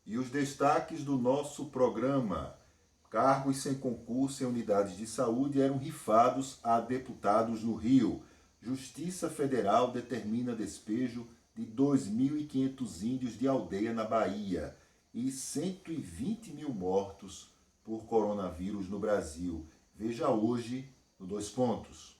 E os destaques do nosso programa: cargos sem concurso em unidades de saúde eram rifados a deputados no Rio. Justiça Federal determina despejo de 2.500 índios de aldeia na Bahia. E 120 mil mortos por coronavírus no Brasil. Veja hoje no Dois Pontos.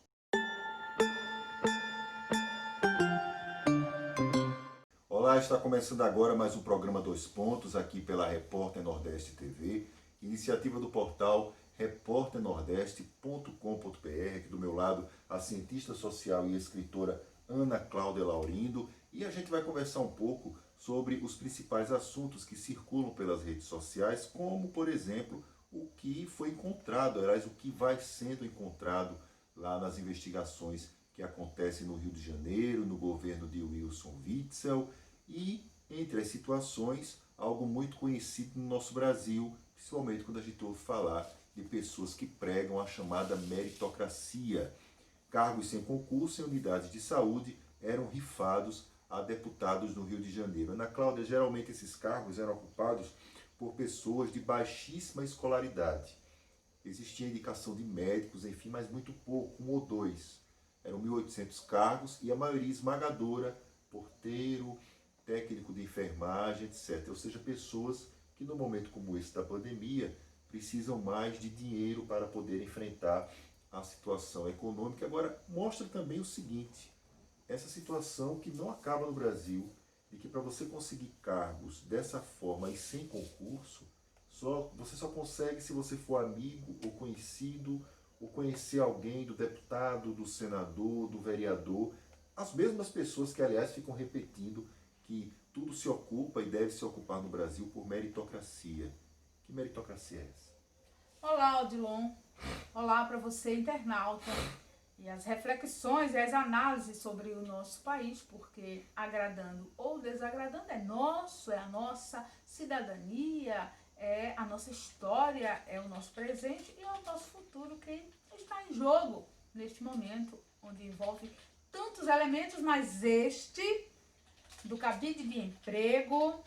Olá, está começando agora mais um programa Dois Pontos, aqui pela Repórter Nordeste TV, iniciativa do portal repórternordeste.com.br, aqui do meu lado a cientista social e escritora Ana Cláudia Laurindo, e a gente vai conversar um pouco sobre os principais assuntos que circulam pelas redes sociais, como, por exemplo, o que foi encontrado, aliás, o que vai sendo encontrado lá nas investigações que acontecem no Rio de Janeiro, no governo de Wilson Witzel, e, entre as situações, algo muito conhecido no nosso Brasil, principalmente quando a gente ouve falar de pessoas que pregam a chamada meritocracia. Cargos sem concurso em unidades de saúde eram rifados a deputados no Rio de Janeiro. Ana Cláudia, geralmente esses cargos eram ocupados por pessoas de baixíssima escolaridade. Existia indicação de médicos, enfim, mas muito pouco, um ou dois. Eram 1.800 cargos e a maioria esmagadora, porteiro, técnico de enfermagem, etc. Ou seja, pessoas que no momento como esse da pandemia precisam mais de dinheiro para poder enfrentar a situação econômica. Agora, mostra também o seguinte: essa situação que não acaba no Brasil, e que para você conseguir cargos dessa forma e sem concurso, você só consegue se você for amigo ou conhecido, ou conhecer alguém do deputado, do senador, do vereador, as mesmas pessoas que, aliás, ficam repetindo que tudo se ocupa e deve se ocupar no Brasil por meritocracia. Que meritocracia é essa? Olá, Odilon. Olá para você, internauta. E as reflexões e as análises sobre o nosso país, porque agradando ou desagradando é nosso, é a nossa cidadania, é a nossa história, é o nosso presente e é o nosso futuro que está em jogo neste momento, onde envolve tantos elementos, mas este do cabide de emprego,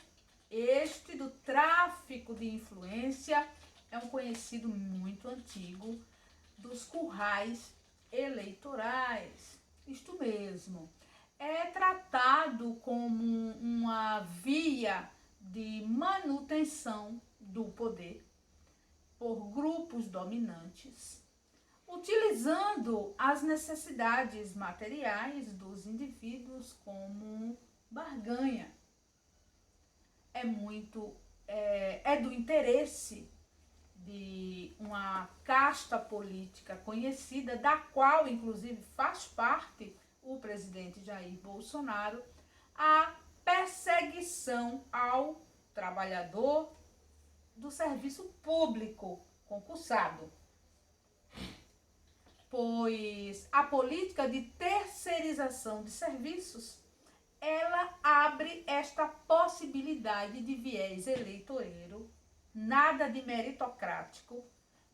este do tráfico de influência, é um conhecido muito antigo dos currais eleitorais. Isto mesmo, é tratado como uma via de manutenção do poder por grupos dominantes, utilizando as necessidades materiais dos indivíduos como barganha. É do interesse de uma casta política conhecida, da qual inclusive faz parte o presidente Jair Bolsonaro, a perseguição ao trabalhador do serviço público concursado, pois a política de terceirização de serviços, ela abre esta possibilidade de viés eleitoreiro, nada de meritocrático,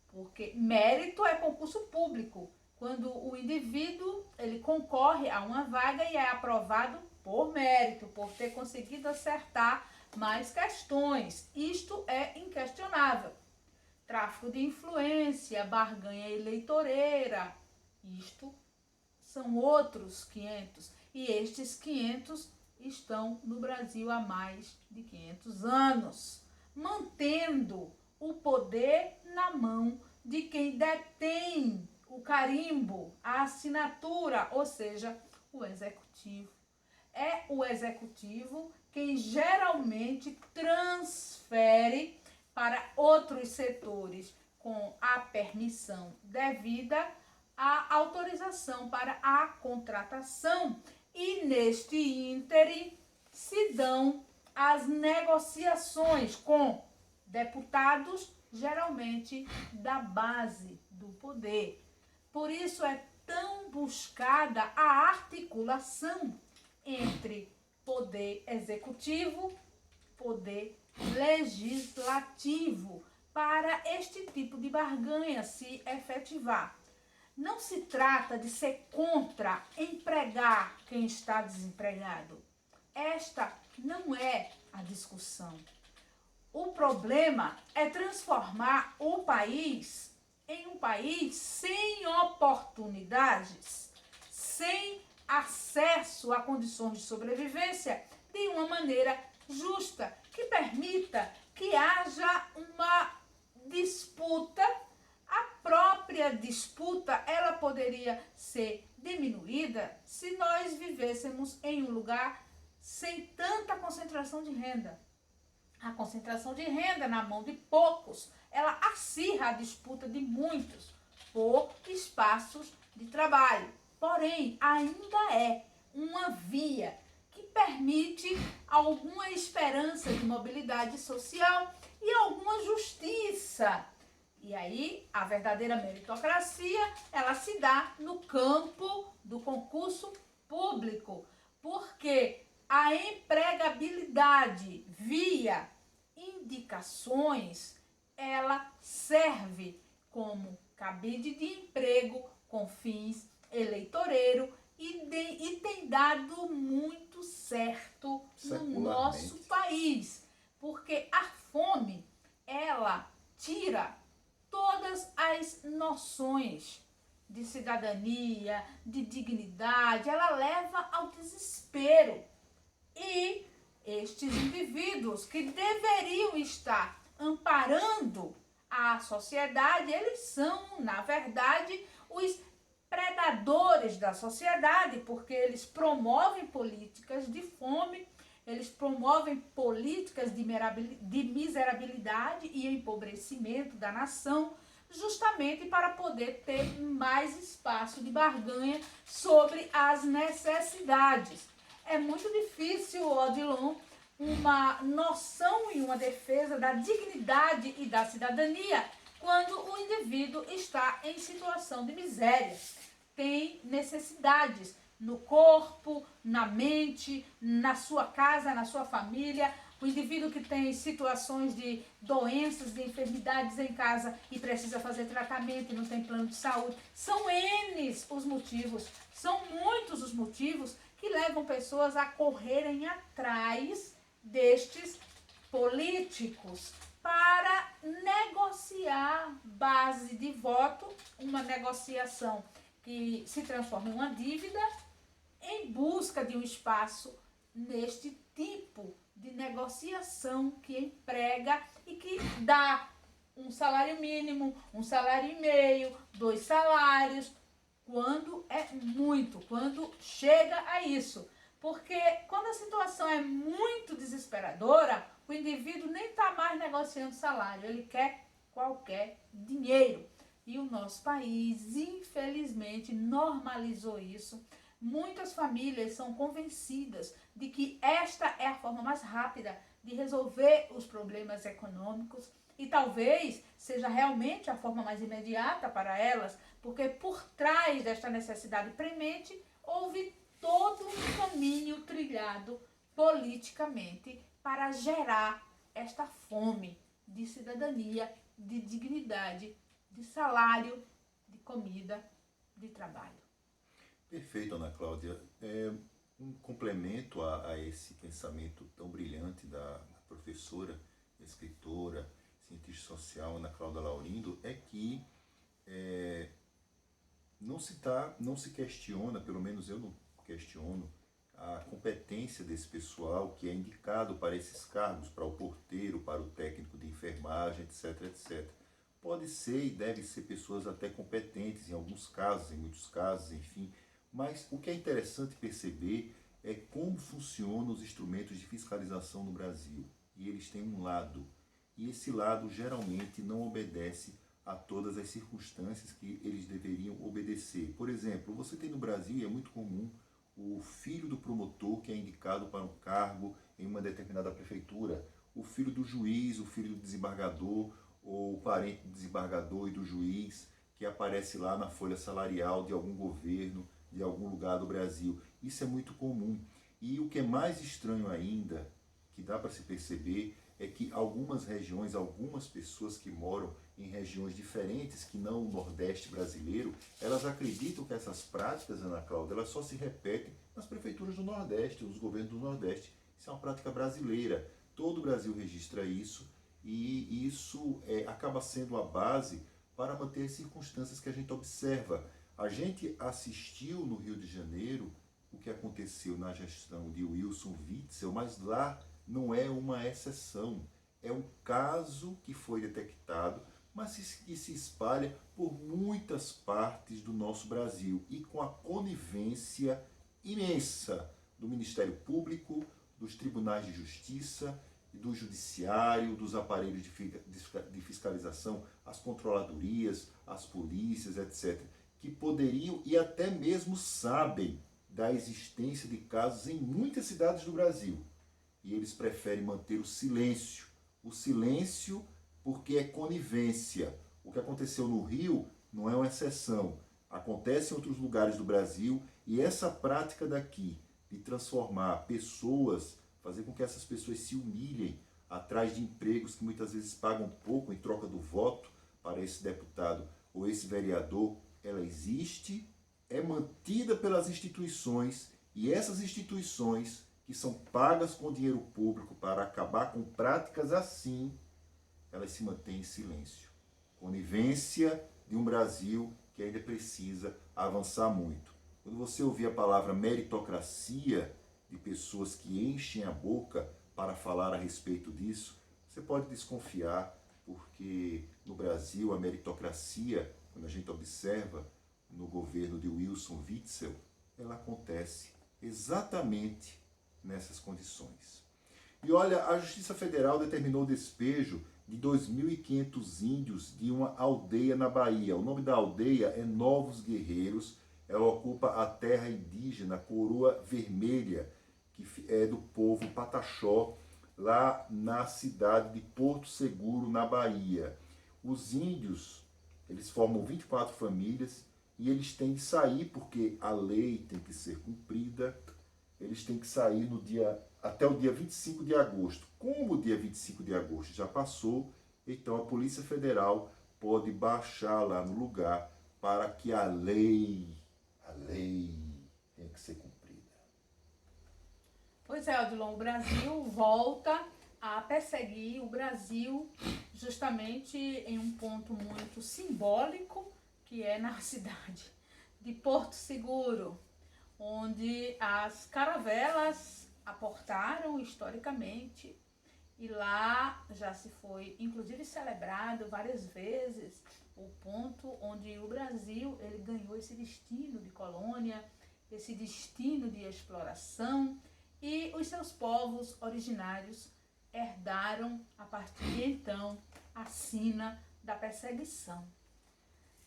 porque mérito é concurso público, quando o indivíduo ele concorre a uma vaga e é aprovado por mérito, por ter conseguido acertar mais questões. Isto é inquestionável. Tráfico de influência, barganha eleitoreira, isto são outros 500. E estes 500 estão no Brasil há mais de 500 anos, mantendo o poder na mão de quem detém o carimbo, a assinatura, ou seja, o executivo. É o executivo quem geralmente transfere para outros setores, com a permissão devida, a autorização para a contratação, e neste ínterim se dão as negociações com deputados, geralmente da base do poder. Por isso é tão buscada a articulação entre poder executivo, poder legislativo, para este tipo de barganha se efetivar. Não se trata de ser contra empregar quem está desempregado. Esta não é a discussão. O problema é transformar o país em um país sem oportunidades, sem acesso a condições de sobrevivência de uma maneira justa, que permita que haja uma disputa. A própria disputa, ela poderia ser diminuída se nós vivêssemos em um lugar sem tanta concentração de renda. A concentração de renda na mão de poucos, ela acirra a disputa de muitos por espaços de trabalho. Porém, ainda é uma via que permite alguma esperança de mobilidade social e alguma justiça. E aí, a verdadeira meritocracia, ela se dá no campo do concurso público, porque a empregabilidade via indicações, ela serve como cabide de emprego com fins eleitoreiro e tem dado muito certo no nosso país, porque a fome, ela tira todas as noções de cidadania, de dignidade, ela leva ao desespero. E estes indivíduos que deveriam estar amparando a sociedade, eles são, na verdade, os predadores da sociedade, porque eles promovem políticas de fome, eles promovem políticas de miserabilidade e empobrecimento da nação, justamente para poder ter mais espaço de barganha sobre as necessidades. É muito difícil, Odilon, uma noção e uma defesa da dignidade e da cidadania quando o indivíduo está em situação de miséria. Tem necessidades no corpo, na mente, na sua casa, na sua família. O indivíduo que tem situações de doenças, de enfermidades em casa e precisa fazer tratamento e não tem plano de saúde. São N os motivos, são muitos os motivos que levam pessoas a correrem atrás destes políticos para negociar base de voto, uma negociação que se transforma em uma dívida, em busca de um espaço neste tipo de negociação que emprega e que dá um salário mínimo, um salário e meio, 2 salários, quando é muito, quando chega a isso. Porque quando a situação é muito desesperadora, o indivíduo nem está mais negociando salário, ele quer qualquer dinheiro. E o nosso país, infelizmente, normalizou isso. Muitas famílias são convencidas de que esta é a forma mais rápida de resolver os problemas econômicos e talvez seja realmente a forma mais imediata para elas, porque por trás desta necessidade premente houve todo um caminho trilhado politicamente para gerar esta fome de cidadania, de dignidade, de salário, de comida, de trabalho. Perfeito, Ana Cláudia. Um complemento a esse pensamento tão brilhante da professora, escritora, cientista social Ana Cláudia Laurindo, é que não se questiona, pelo menos eu não questiono, a competência desse pessoal que é indicado para esses cargos, para o porteiro, para o técnico de enfermagem, etc, etc. Pode ser e deve ser pessoas até competentes em alguns casos, em muitos casos, enfim. Mas o que é interessante perceber é como funcionam os instrumentos de fiscalização no Brasil. E eles têm um lado. E esse lado geralmente não obedece a todas as circunstâncias que eles deveriam obedecer. Por exemplo, você tem no Brasil, e é muito comum, o filho do promotor que é indicado para um cargo em uma determinada prefeitura, o filho do juiz, o filho do desembargador, ou o parente do desembargador e do juiz, que aparece lá na folha salarial de algum governo, de algum lugar do Brasil. Isso é muito comum. E o que é mais estranho ainda, que dá para se perceber, é que algumas regiões, algumas pessoas que moram em regiões diferentes que não o Nordeste brasileiro, elas acreditam que essas práticas, Ana Cláudia, elas só se repetem nas prefeituras do Nordeste, nos governos do Nordeste. Isso é uma prática brasileira. Todo o Brasil registra isso e isso acaba sendo a base para manter as circunstâncias que a gente observa. A gente assistiu no Rio de Janeiro o que aconteceu na gestão de Wilson Witzel, mas lá não é uma exceção, é um caso que foi detectado, mas que se espalha por muitas partes do nosso Brasil e com a conivência imensa do Ministério Público, dos tribunais de justiça, do judiciário, dos aparelhos de fiscalização, as controladorias, as polícias, etc., que poderiam e até mesmo sabem da existência de casos em muitas cidades do Brasil. E eles preferem manter o silêncio. O silêncio porque é conivência. O que aconteceu no Rio não é uma exceção. Acontece em outros lugares do Brasil e essa prática daqui de transformar pessoas, fazer com que essas pessoas se humilhem atrás de empregos que muitas vezes pagam pouco em troca do voto para esse deputado ou esse vereador, ela existe, é mantida pelas instituições e essas instituições que são pagas com dinheiro público para acabar com práticas assim, elas se mantêm em silêncio. Conivência de um Brasil que ainda precisa avançar muito. Quando você ouvir a palavra meritocracia de pessoas que enchem a boca para falar a respeito disso, você pode desconfiar, porque no Brasil a meritocracia, quando a gente observa no governo de Wilson Witzel, ela acontece exatamente nessas condições. E olha, a Justiça Federal determinou o despejo de 2.500 índios de uma aldeia na Bahia. O nome da aldeia é Novos Guerreiros. Ela ocupa a terra indígena Coroa Vermelha, que é do povo Pataxó, lá na cidade de Porto Seguro, na Bahia. Os índios, eles formam 24 famílias e eles têm que sair, porque a lei tem que ser cumprida, eles têm que sair até o dia 25 de agosto. Como o dia 25 de agosto já passou, então a Polícia Federal pode baixar lá no lugar para que a lei tenha que ser cumprida. Pois é, Odilon, o Brasil volta a perseguir o Brasil justamente em um ponto muito simbólico, que é na cidade de Porto Seguro, onde as caravelas aportaram historicamente e lá já se foi inclusive celebrado várias vezes o ponto onde o Brasil ele ganhou esse destino de colônia, esse destino de exploração, e os seus povos originários herdaram a partir de então a sina da perseguição.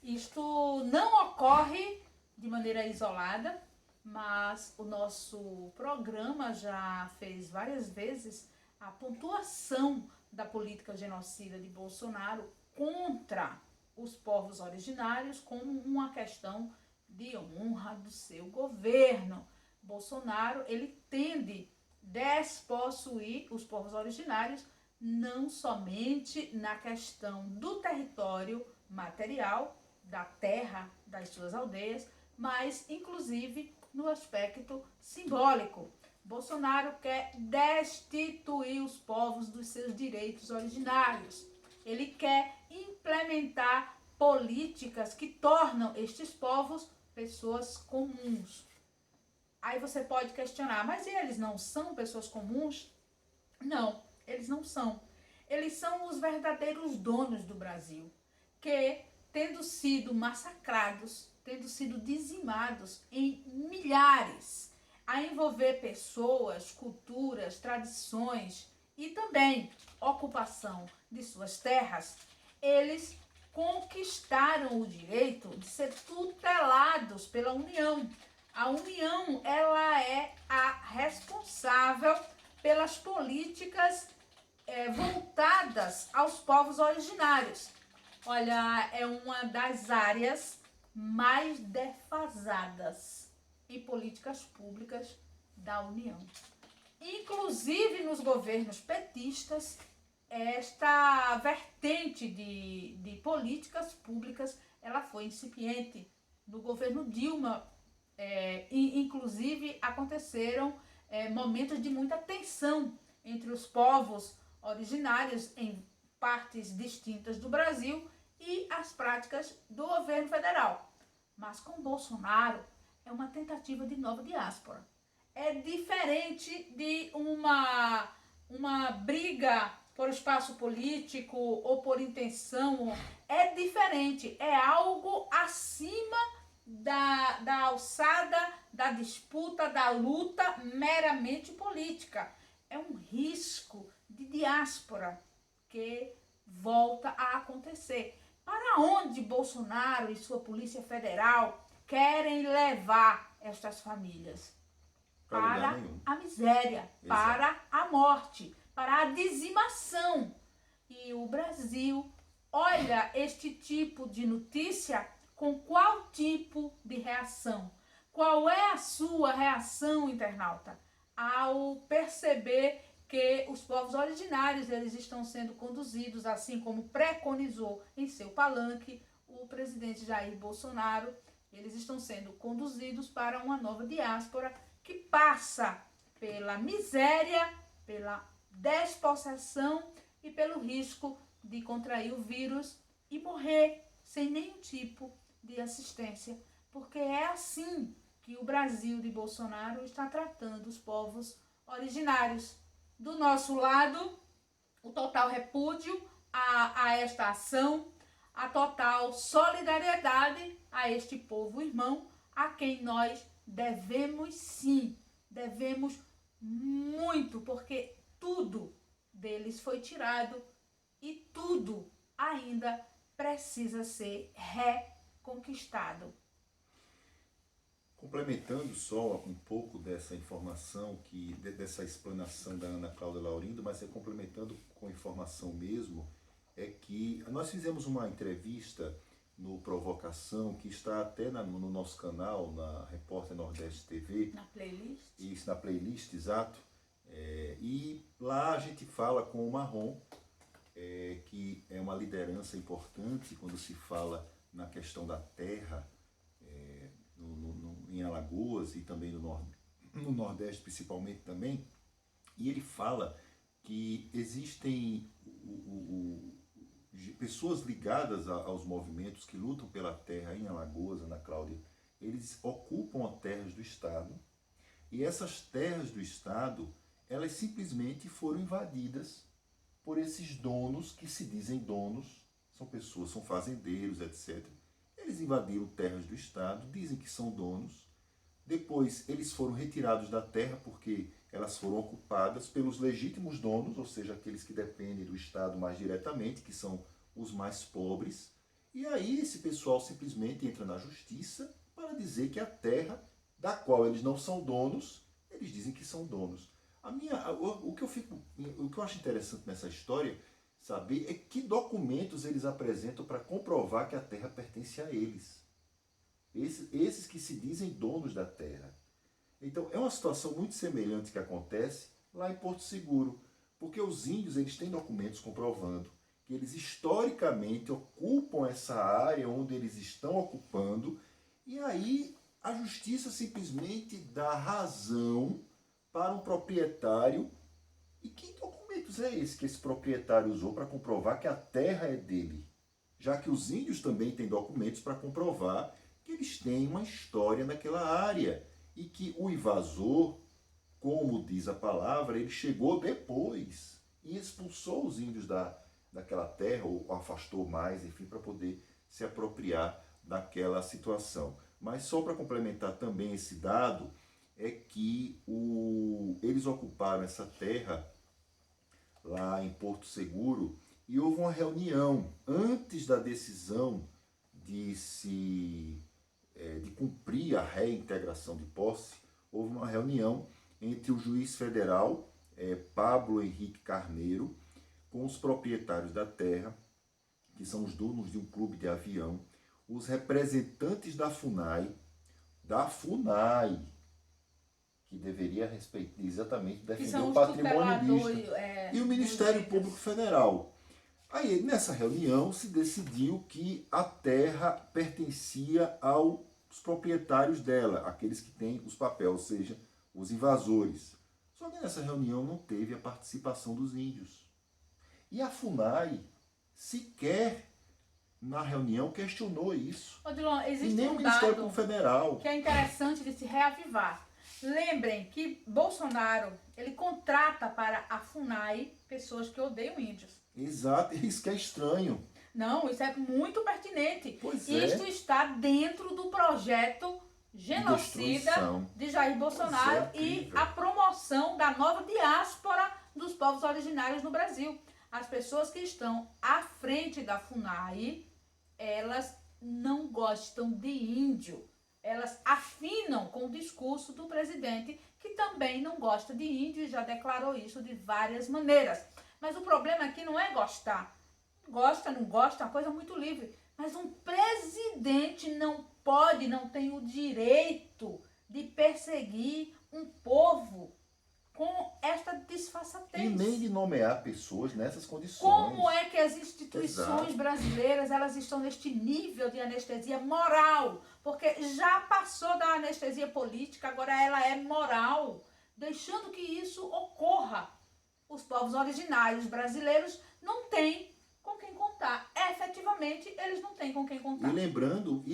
Isto não ocorre de maneira isolada, mas o nosso programa já fez várias vezes a pontuação da política genocida de Bolsonaro contra os povos originários como uma questão de honra do seu governo. Bolsonaro, ele tende a despossuir os povos originários não somente na questão do território material, da terra, das suas aldeias, mas inclusive no aspecto simbólico. Bolsonaro quer destituir os povos dos seus direitos originários. Ele quer implementar políticas que tornam estes povos pessoas comuns. Aí você pode questionar, mas eles não são pessoas comuns? Não, eles não são. Eles são os verdadeiros donos do Brasil, que, tendo sido massacrados, tendo sido dizimados em milhares, a envolver pessoas, culturas, tradições e também ocupação de suas terras, eles conquistaram o direito de ser tutelados pela União. A União, ela é a responsável pelas políticas voltadas aos povos originários. Olha, é uma das áreas mais defasadas em políticas públicas da União. Inclusive nos governos petistas, esta vertente de políticas públicas, ela foi incipiente. No governo Dilma, inclusive aconteceram momentos de muita tensão entre os povos originários em partes distintas do Brasil e as práticas do governo federal. Mas com Bolsonaro é uma tentativa de nova diáspora. É diferente de uma briga por espaço político ou por intenção. É diferente, é algo acima da alçada, da disputa, da luta meramente política. É um risco de diáspora que volta a acontecer. Para onde Bolsonaro e sua Polícia Federal querem levar estas famílias? Para a miséria, exato, para a morte, para a dizimação. E o Brasil olha este tipo de notícia com qual tipo de reação? Qual é a sua reação, internauta, ao perceber que os povos originários eles estão sendo conduzidos, assim como preconizou em seu palanque o presidente Jair Bolsonaro, eles estão sendo conduzidos para uma nova diáspora que passa pela miséria, pela despossessão e pelo risco de contrair o vírus e morrer sem nenhum tipo de assistência, porque é assim que o Brasil de Bolsonaro está tratando os povos originários. Do nosso lado, o total repúdio a esta ação, a total solidariedade a este povo irmão, a quem nós devemos sim, devemos muito, porque tudo deles foi tirado e tudo ainda precisa ser reconquistado. Complementando só um pouco dessa informação, dessa explanação da Ana Cláudia Laurindo, mas complementando com informação mesmo, é que nós fizemos uma entrevista no Provocação, que está até no nosso canal, na Repórter Nordeste TV. Na playlist? Isso, na playlist, exato. E lá a gente fala com o Marrom, que é uma liderança importante quando se fala na questão da terra, em Alagoas e também no Nordeste principalmente também. E ele fala que existem pessoas ligadas aos movimentos que lutam pela terra em Alagoas, Ana Cláudia. Eles ocupam as terras do Estado e essas terras do Estado, elas simplesmente foram invadidas por esses donos que se dizem donos, são pessoas, são fazendeiros, etc. Eles invadiram terras do Estado, dizem que são donos, depois eles foram retirados da terra porque elas foram ocupadas pelos legítimos donos, ou seja, aqueles que dependem do Estado mais diretamente, que são os mais pobres, e aí esse pessoal simplesmente entra na justiça para dizer que a terra da qual eles não são donos, eles dizem que são donos. O que eu acho interessante nessa história saber é que documentos eles apresentam para comprovar que a terra pertence a eles. Esses que se dizem donos da terra. Então é uma situação muito semelhante que acontece lá em Porto Seguro, porque os índios eles têm documentos comprovando que eles historicamente ocupam essa área onde eles estão ocupando, e aí a justiça simplesmente dá razão para um proprietário. E que documentos é esse que esse proprietário usou para comprovar que a terra é dele? Já que os índios também têm documentos para comprovar que eles têm uma história naquela área e que o invasor, como diz a palavra, ele chegou depois e expulsou os índios daquela terra, ou afastou mais, enfim, para poder se apropriar daquela situação. Mas só para complementar também esse dado, é que eles ocuparam essa terra lá em Porto Seguro e houve uma reunião antes da decisão de cumprir a reintegração de posse. Houve uma reunião entre o juiz federal Pablo Henrique Carneiro com os proprietários da terra, que são os donos de um clube de avião, os representantes da FUNAI, que deveria respeitar, exatamente defender o patrimônio indígena, e o Ministério Público Federal. Aí, nessa reunião, se decidiu que a terra pertencia aos proprietários dela, aqueles que têm os papéis, ou seja, os invasores. Só que nessa reunião não teve a participação dos índios. E a FUNAI sequer na reunião questionou isso. Odilon, E existe nem o um Ministério dado Público Federal. que é interessante de se reavivar. Lembrem que Bolsonaro, ele contrata para a FUNAI pessoas que odeiam índios. Exato, isso que é estranho. Não, isso é muito pertinente. Pois Isto é. está dentro do projeto genocida Destruição. de Jair Bolsonaro Pois é, e incrível. a promoção da nova diáspora dos povos originários no Brasil. As pessoas que estão à frente da FUNAI, elas não gostam de índio. Elas afinam com o discurso do presidente, que também não gosta de índio e já declarou isso de várias maneiras. Mas o problema aqui não é gostar. Gosta, não gosta, é uma coisa muito livre. Mas um presidente não pode, não tem o direito de perseguir um povo com esta disfarçatez. E nem de nomear pessoas nessas condições. Como é que as instituições Exato. brasileiras elas estão neste nível de anestesia moral? Porque já passou da anestesia política, agora ela é moral, deixando que isso ocorra. Os povos originários brasileiros não têm com quem contar. Efetivamente, eles não têm com quem contar. E lembrando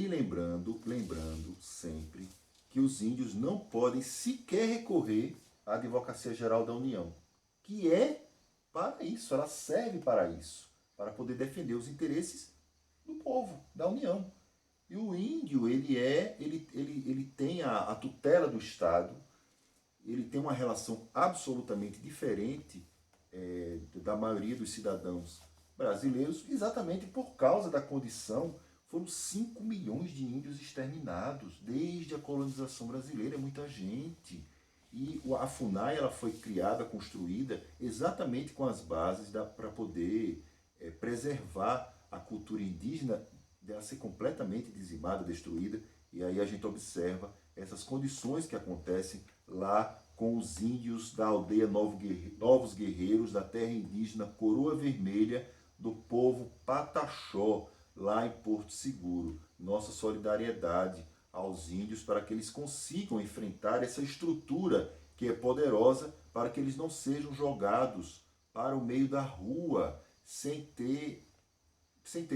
sempre que os índios não podem sequer recorrer à Advocacia Geral da União, que é para isso, ela serve para isso, para poder defender os interesses do povo, da União. E o índio, ele tem a tutela do Estado, ele tem uma relação absolutamente diferente da maioria dos cidadãos brasileiros, exatamente por causa da condição. Foram 5 milhões de índios exterminados desde a colonização brasileira, é muita gente. E a FUNAI ela foi criada, construída exatamente com as bases para poder preservar a cultura indígena, dela ser completamente dizimada, destruída. E aí a gente observa essas condições que acontecem lá com os índios da aldeia Novos Guerreiros, da terra indígena Coroa Vermelha, do povo Pataxó, lá em Porto Seguro. Nossa solidariedade aos índios para que eles consigam enfrentar essa estrutura que é poderosa, para que eles não sejam jogados para o meio da rua sem ter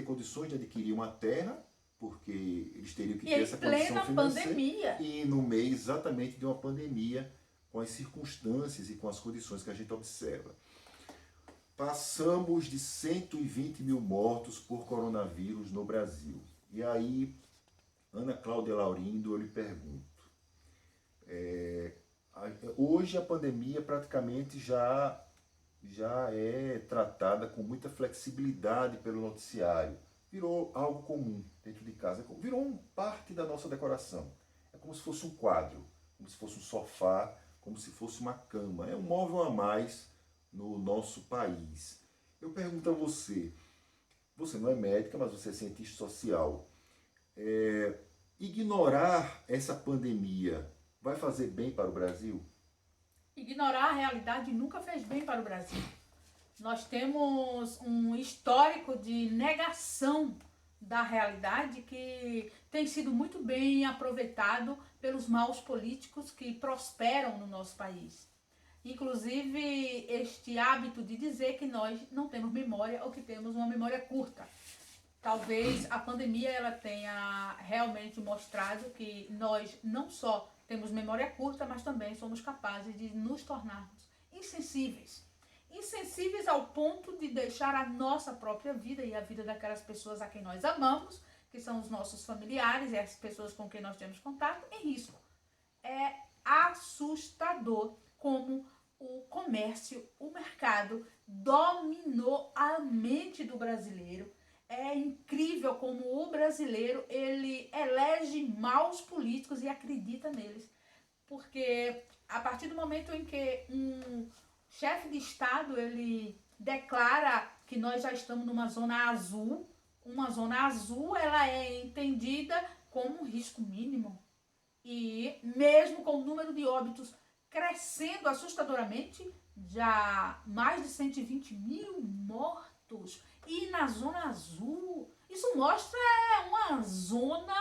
condições de adquirir uma terra, porque eles teriam que ter essa condição financeira. Pandemia. E no meio exatamente de uma pandemia, com as circunstâncias e com as condições que a gente observa. Passamos de 120 mil mortos por coronavírus no Brasil. E aí, Ana Cláudia Laurindo, eu lhe pergunto. Hoje a pandemia praticamente já é tratada com muita flexibilidade pelo noticiário. Virou algo comum dentro de casa. Virou parte da nossa decoração. É como se fosse um quadro, como se fosse um sofá, como se fosse uma cama. É um móvel a mais no nosso país. Eu pergunto a você não é médica, mas você é cientista social. Ignorar essa pandemia vai fazer bem para o Brasil? Ignorar a realidade nunca fez bem para o Brasil. Nós temos um histórico de negação da realidade que tem sido muito bem aproveitado pelos maus políticos que prosperam no nosso país. Inclusive, este hábito de dizer que nós não temos memória ou que temos uma memória curta. Talvez a pandemia ela tenha realmente mostrado que nós não só temos memória curta, mas também somos capazes de nos tornarmos insensíveis. Insensíveis ao ponto de deixar a nossa própria vida e a vida daquelas pessoas a quem nós amamos, que são os nossos familiares e as pessoas com quem nós temos contato, em risco. É assustador como o comércio, o mercado dominou a mente do brasileiro. É incrível como o brasileiro ele elege maus políticos e acredita neles. Porque a partir do momento em que um chefe de Estado ele declara que nós já estamos numa zona azul, uma zona azul ela é entendida como um risco mínimo. E mesmo com o número de óbitos crescendo assustadoramente, já mais de 120 mil mortos. E na zona azul, isso mostra uma zona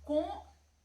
com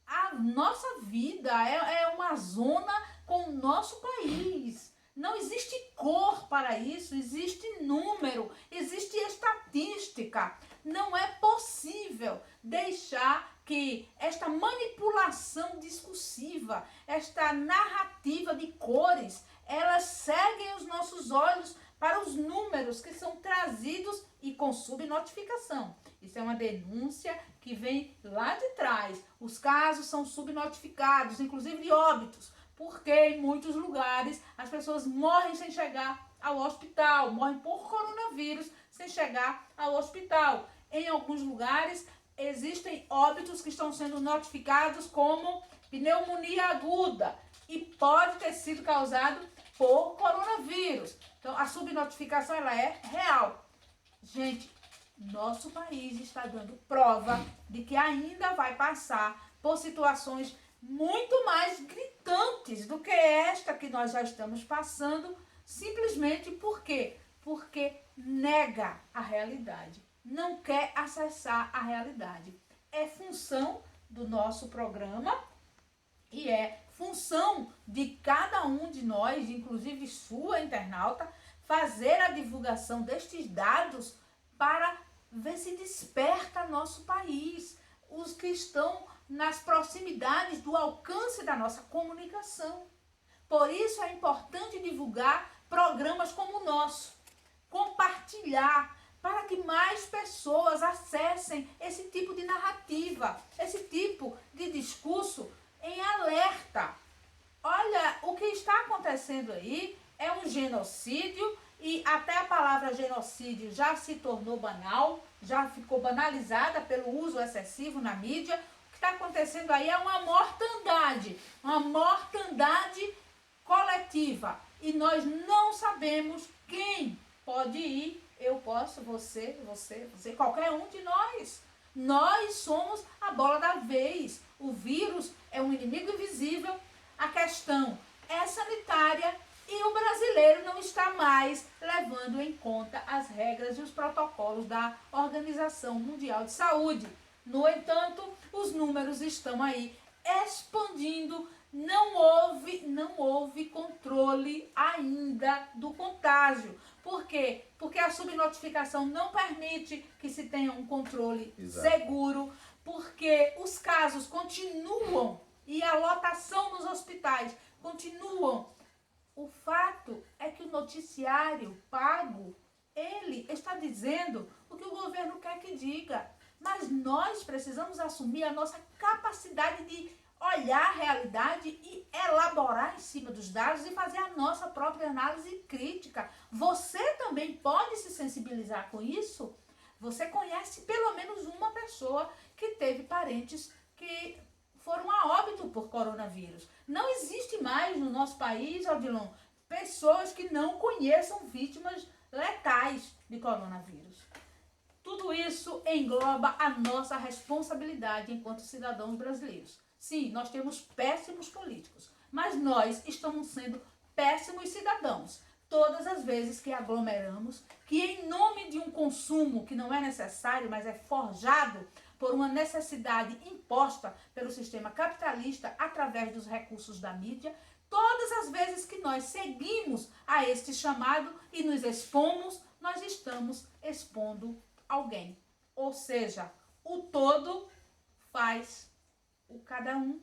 a nossa vida, é uma zona com o nosso país. Não existe cor para isso, existe número, existe estatística. Não é possível deixar que esta manipulação discursiva, esta narrativa de cores, elas seguem os nossos olhos para os números que são trazidos e com subnotificação. Isso é uma denúncia que vem lá de trás. Os casos são subnotificados, inclusive de óbitos, porque em muitos lugares as pessoas morrem sem chegar ao hospital, morrem por coronavírus sem chegar ao hospital. Em alguns lugares existem óbitos que estão sendo notificados como pneumonia aguda e pode ter sido causado por coronavírus. Então, a subnotificação ela é real. Gente, nosso país está dando prova de que ainda vai passar por situações muito mais gritantes do que esta que nós já estamos passando, simplesmente por quê? Porque nega a realidade, não quer acessar a realidade. É função do nosso programa e é função de cada um de nós, inclusive sua internauta, fazer a divulgação destes dados para ver se desperta nosso país, os que estão nas proximidades do alcance da nossa comunicação. Por isso é importante divulgar programas como o nosso, compartilhar, para que mais pessoas acessem esse tipo de narrativa, esse tipo de discurso em alerta. Olha, o que está acontecendo aí é um genocídio e até a palavra genocídio já se tornou banal, já ficou banalizada pelo uso excessivo na mídia. O que está acontecendo aí é uma mortandade coletiva. E nós não sabemos quem pode ir, eu posso, você, qualquer um de nós. Nós somos a bola da vez. O vírus é um inimigo invisível. A questão é sanitária e o brasileiro não está mais levando em conta as regras e os protocolos da Organização Mundial de Saúde. No entanto, os números estão aí expandindo. Não houve controle ainda do contágio. Por quê? Porque a subnotificação não permite que se tenha um controle seguro, porque os casos continuam e a lotação nos hospitais continuam. O fato é que o noticiário pago, ele está dizendo o que o governo quer que diga. Mas nós precisamos assumir a nossa capacidade de olhar a realidade e elaborar em cima dos dados e fazer a nossa própria análise crítica. Você também pode se sensibilizar com isso? Você conhece pelo menos uma pessoa que teve parentes que foram a óbito por coronavírus. Não existe mais no nosso país, Odilon, pessoas que não conheçam vítimas letais de coronavírus. Tudo isso engloba a nossa responsabilidade enquanto cidadãos brasileiros. Sim, nós temos péssimos políticos, mas nós estamos sendo péssimos cidadãos. Todas as vezes que aglomeramos, que em nome de um consumo que não é necessário, mas é forjado por uma necessidade imposta pelo sistema capitalista através dos recursos da mídia, todas as vezes que nós seguimos a este chamado e nos expomos, nós estamos expondo alguém. Ou seja, o todo faz o cada um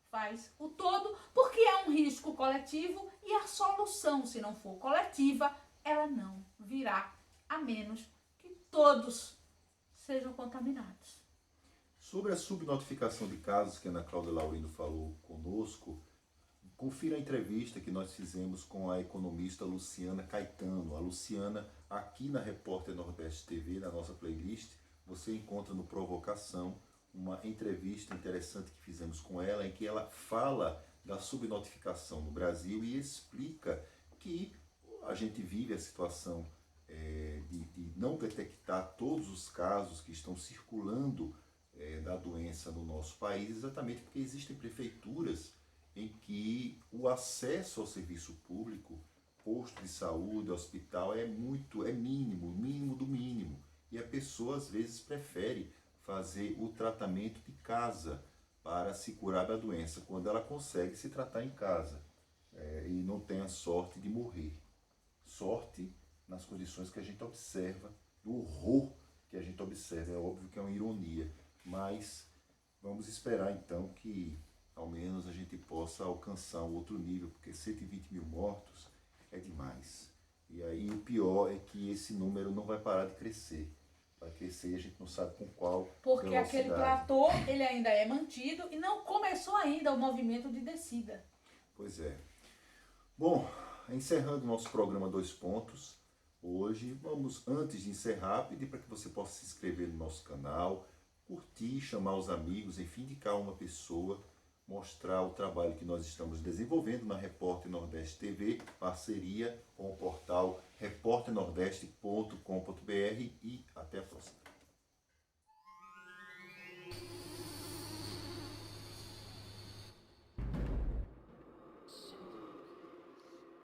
faz o todo, porque é um risco coletivo e a solução, se não for coletiva, ela não virá, a menos que todos sejam contaminados. Sobre a subnotificação de casos que a Ana Cláudia Laurindo falou conosco, confira a entrevista que nós fizemos com a economista Luciana Caetano. A Luciana, aqui na Repórter Nordeste TV, na nossa playlist, você encontra no Provocação uma entrevista interessante que fizemos com ela, em que ela fala da subnotificação no Brasil e explica que a gente vive a situação de não detectar todos os casos que estão circulando da doença no nosso país, exatamente porque existem prefeituras em que o acesso ao serviço público, posto de saúde, hospital, é mínimo do mínimo. E a pessoa às vezes prefere fazer o tratamento de casa para se curar da doença, quando ela consegue se tratar em casa e não tem a sorte de morrer. sorte nas condições que a gente observa, do horror que a gente observa. É óbvio que é uma ironia, mas vamos esperar então que ao menos a gente possa alcançar um outro nível, porque 120 mil mortos é demais. E aí o pior é que esse número não vai parar de crescer. Vai crescer e a gente não sabe com qual Porque velocidade. aquele platô, ele ainda é mantido e não começou ainda o movimento de descida. Pois é. Bom, encerrando o nosso programa Dois Pontos, hoje vamos, antes de encerrar, pedir para que você possa se inscrever no nosso canal, curtir, chamar os amigos, enfim, indicar uma pessoa, mostrar o trabalho que nós estamos desenvolvendo na Repórter Nordeste TV, parceria com o portal repórternordeste.com.br e até a próxima.